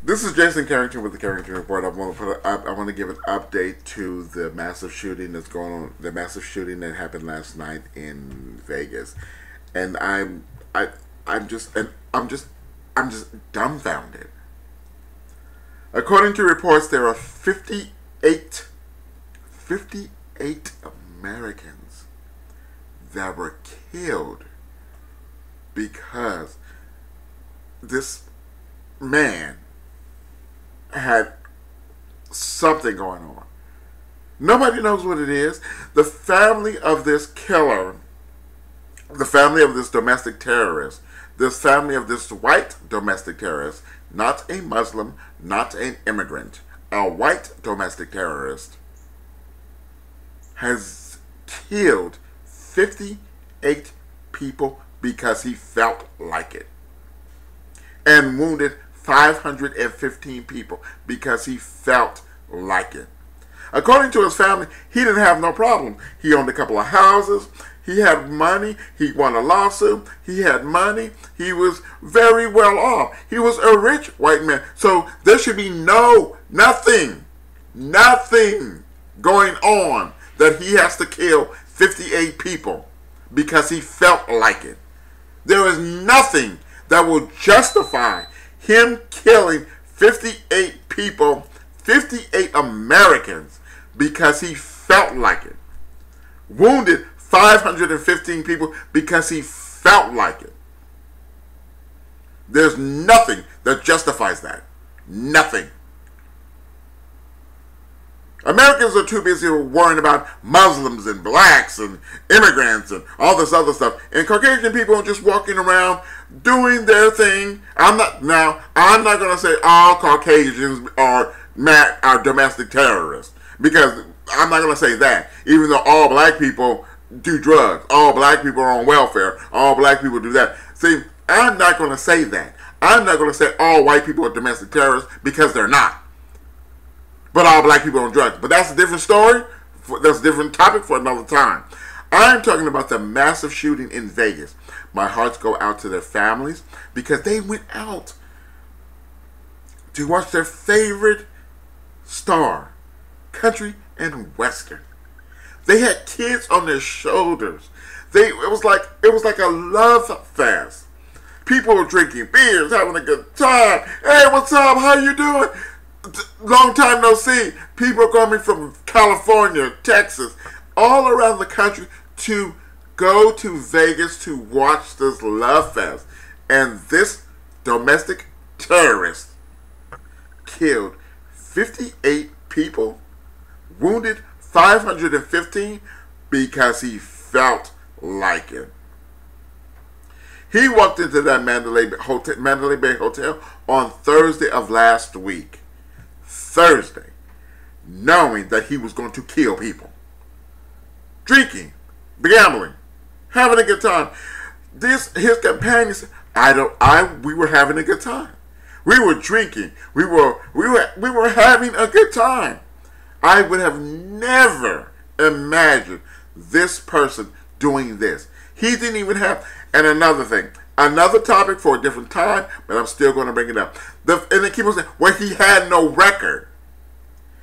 This is Jason Carrington with the Carrington Report. I want to give an update to the massive shooting that's going on. The massive shooting that happened last night in Vegas, and I'm just dumbfounded. According to reports, there are 58 Americans that were killed because this man had something going on. Nobody knows what it is. The family of this killer, the family of this domestic terrorist, this family of this white domestic terrorist, not a Muslim, not an immigrant, a white domestic terrorist, has killed 58 people because he felt like it, and wounded 515 people because he felt like it. According to his family, he didn't have no problem. He owned a couple of houses. He had money. He won a lawsuit. He had money. He was very well off. He was a rich white man. So there should be nothing going on that he has to kill 58 people because he felt like it. There is nothing that will justify him killing 58 people, 58 Americans, because he felt like it. Wounded 515 people because he felt like it. There's nothing that justifies that. Nothing. Americans are too busy worrying about Muslims and blacks and immigrants and all this other stuff. And Caucasian people are just walking around doing their thing. I'm not going to say all Caucasians are domestic terrorists, because I'm not going to say that. Even though all black people do drugs, all black people are on welfare, all black people do that. See, I'm not going to say that. I'm not going to say all white people are domestic terrorists, because they're not. But all black people on drugs. But that's a different story. That's a different topic for another time. I'm talking about the massive shooting in Vegas. My hearts go out to their families, because they went out to watch their favorite star, country and western. They had kids on their shoulders. It was like a love fest. People were drinking beers, having a good time. Hey, what's up? How you doing? Long time no see. People coming from California, Texas, all around the country to go to Vegas to watch this love fest. And this domestic terrorist killed 58 people, wounded 515 because he felt like it. He walked into that Mandalay Bay Hotel on Thursday of last week. Thursday, knowing that he was going to kill people. Drinking, gambling, having a good time. His companions, we were having a good time. We were drinking. We were having a good time. I would have never imagined this person doing this. He didn't even have, and another thing, another topic for a different time, but I'm still going to bring it up. And they keep on saying, well, he had no record.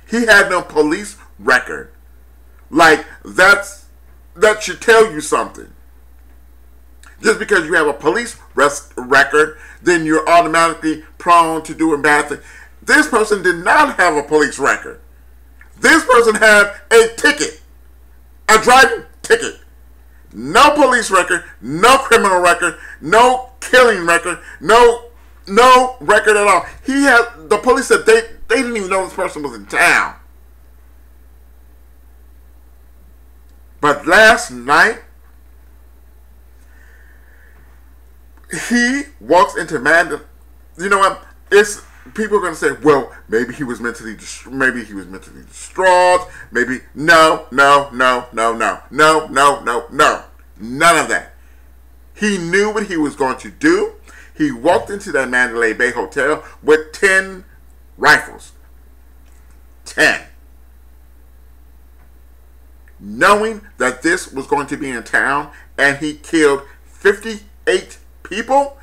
He had no police record. Like, that should tell you something. Just because you have a police record, then you're automatically prone to doing bad things. This person did not have a police record. This person had a ticket. A driving ticket. No police record, no criminal record, no killing record, no record at all. The police said they didn't even know this person was in town. But last night, he walks into Mandalay. You know what? People are going to say, well, maybe he was mentally distraught. Maybe no. None of that. He knew what he was going to do. He walked into that Mandalay Bay Hotel with 10 rifles. 10. Knowing that this was going to be in town, and he killed 58 people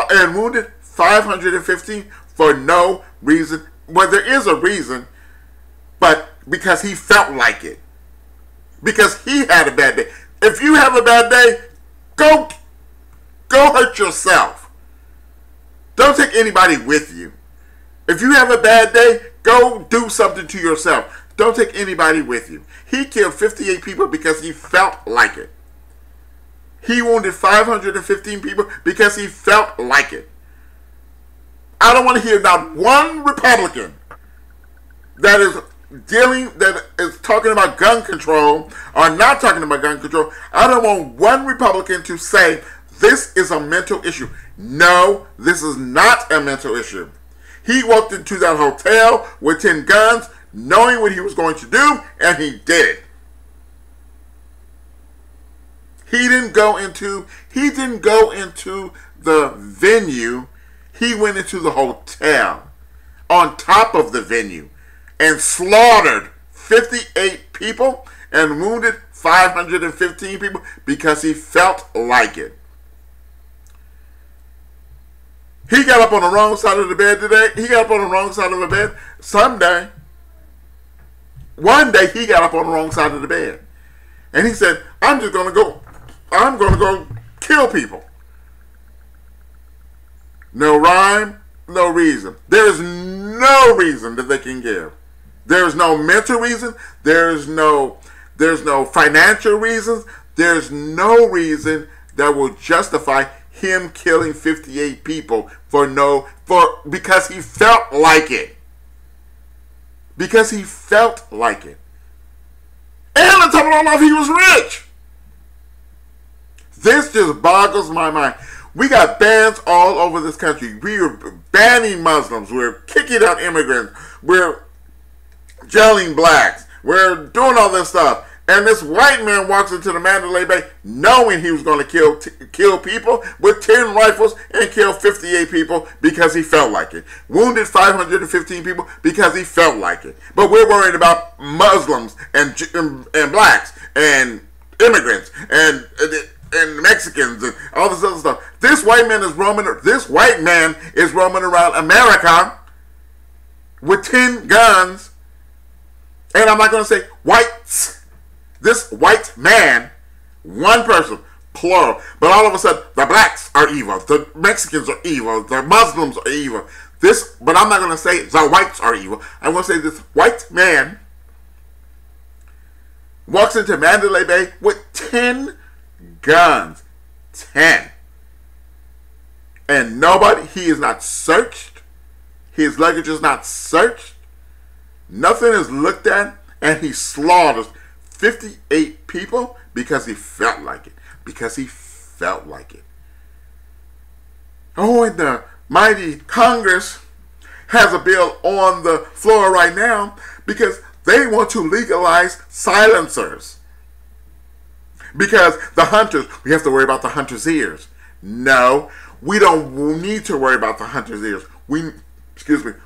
and wounded 515 for no reason. Well, there is a reason, but because he felt like it. Because he had a bad day. If you have a bad day, go hurt yourself. Don't take anybody with you. If you have a bad day, go do something to yourself. Don't take anybody with you. He killed 58 people because he felt like it. He wounded 515 people because he felt like it. I don't want to hear not one Republican that is talking about gun control or not talking about gun control. I don't want one Republican to say this is a mental issue. No, this is not a mental issue. He walked into that hotel with 10 guns, knowing what he was going to do, and he did it. He didn't go into the venue. He went into the hotel on top of the venue and slaughtered 58 people and wounded 515 people because he felt like it. He got up on the wrong side of the bed today. He got up on the wrong side of the bed someday. One day he got up on the wrong side of the bed. And he said, I'm going to go kill people. No rhyme, no reason. There is no reason that they can give. There is no mental reason. There's no financial reasons. There's no reason that will justify him killing 58 people because he felt like it. Because he felt like it. And on top of all, he was rich. This just boggles my mind. We got bans all over this country. We are banning Muslims. We're kicking out immigrants. We're jailing blacks. We're doing all this stuff. And this white man walks into the Mandalay Bay knowing he was going to kill people with 10 rifles and kill 58 people because he felt like it. Wounded 515 people because he felt like it. But we're worried about Muslims and blacks and immigrants and Mexicans and all this other stuff. This white man is roaming around America with 10 guns. And I'm not going to say whites. This white man, one person, plural. But all of a sudden, the blacks are evil. The Mexicans are evil. The Muslims are evil. But I'm not going to say the whites are evil. I'm going to say this white man walks into Mandalay Bay with 10 guns. 10. And he is not searched. His luggage is not searched. Nothing is looked at. And he slaughters 58 people because he felt like it. Because he felt like it. Oh, and the mighty Congress has a bill on the floor right now because they want to legalize silencers. Because the hunters, we have to worry about the hunters' ears. No, we don't need to worry about the hunters' ears. We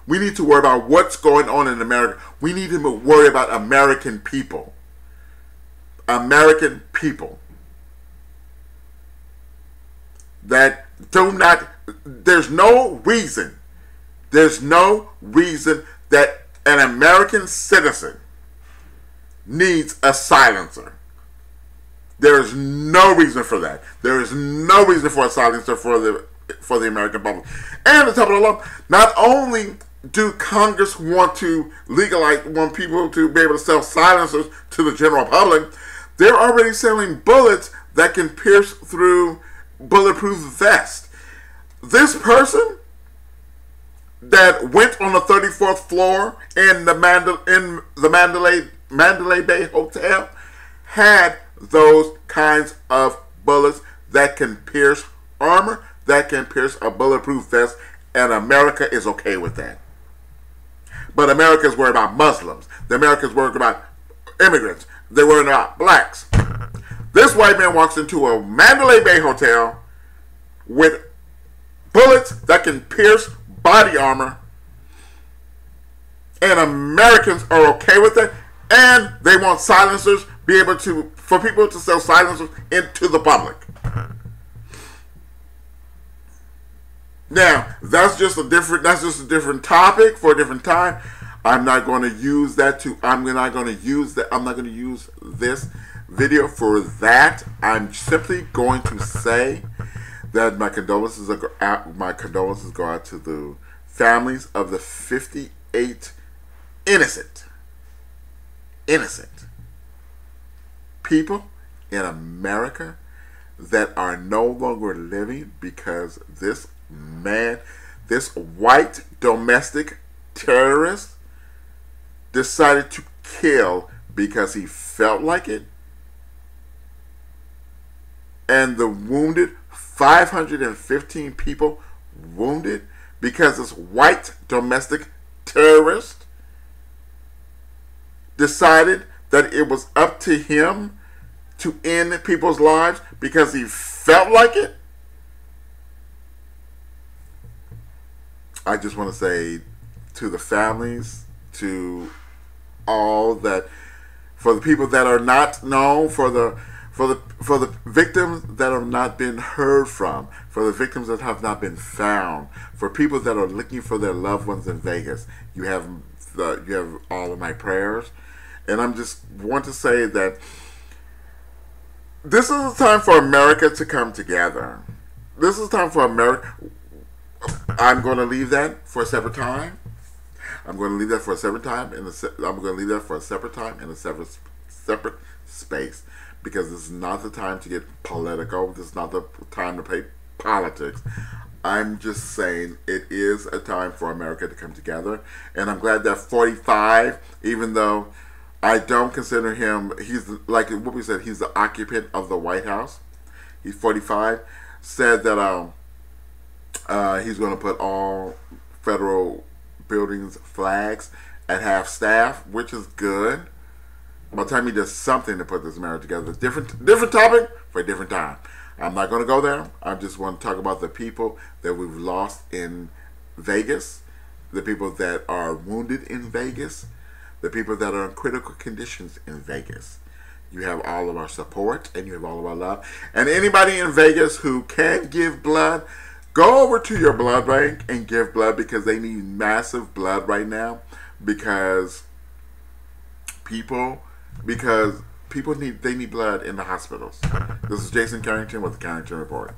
need to worry about what's going on in America. We need to worry about American people. American people that there's no reason that an American citizen needs a silencer. There is no reason for that. There is no reason for a silencer for the American public. And on top of the law, not only do Congress want people to be able to sell silencers to the general public, they're already selling bullets that can pierce through bulletproof vests. This person that went on the 34th floor in the Mandalay Bay Hotel had those kinds of bullets that can pierce armor, that can pierce a bulletproof vest, and America is okay with that. But America is worried about Muslims. America is worried about immigrants. They're worried about blacks. This white man walks into a Mandalay Bay hotel with bullets that can pierce body armor, and Americans are okay with it, and they want silencers for people to sell silencers into the public. Now, that's just a different topic for a different time. I'm not going to use that I'm not going to use this video for that. I'm simply going to say that my condolences go out to the families of the 58 innocent people in America that are no longer living because this white domestic terrorist decided to kill because he felt like it, and the wounded 515 people wounded because this white domestic terrorist decided that it was up to him to end people's lives because he felt like it. I just want to say to the families, to all that, for the people that are not known, for the victims that have not been heard from, for the victims that have not been found, for people that are looking for their loved ones in Vegas, you have all of my prayers. And I'm just want to say that this is a time for America to come together. This is a time for America. I'm going to leave that for a separate time. I'm going to leave that for a separate time. I'm going to leave that for a separate time in a separate space, because this is not the time to get political. This is not the time to play politics. I'm just saying it is a time for America to come together, and I'm glad that 45, even though I don't consider him, he's like what we said, he's the occupant of the White House. He's 45. Said that he's going to put all federal buildings flags at half staff, which is good. By the time he does something to put this marriage together, different topic for a different time. I'm not going to go there. I just want to talk about the people that we've lost in Vegas, the people that are wounded in Vegas, the people that are in critical conditions in Vegas. You have all of our support and you have all of our love. And anybody in Vegas who can give blood, go over to your blood bank and give blood, because they need massive blood right now, because people need blood in the hospitals. This is Jason Carrington with the Carrington Report.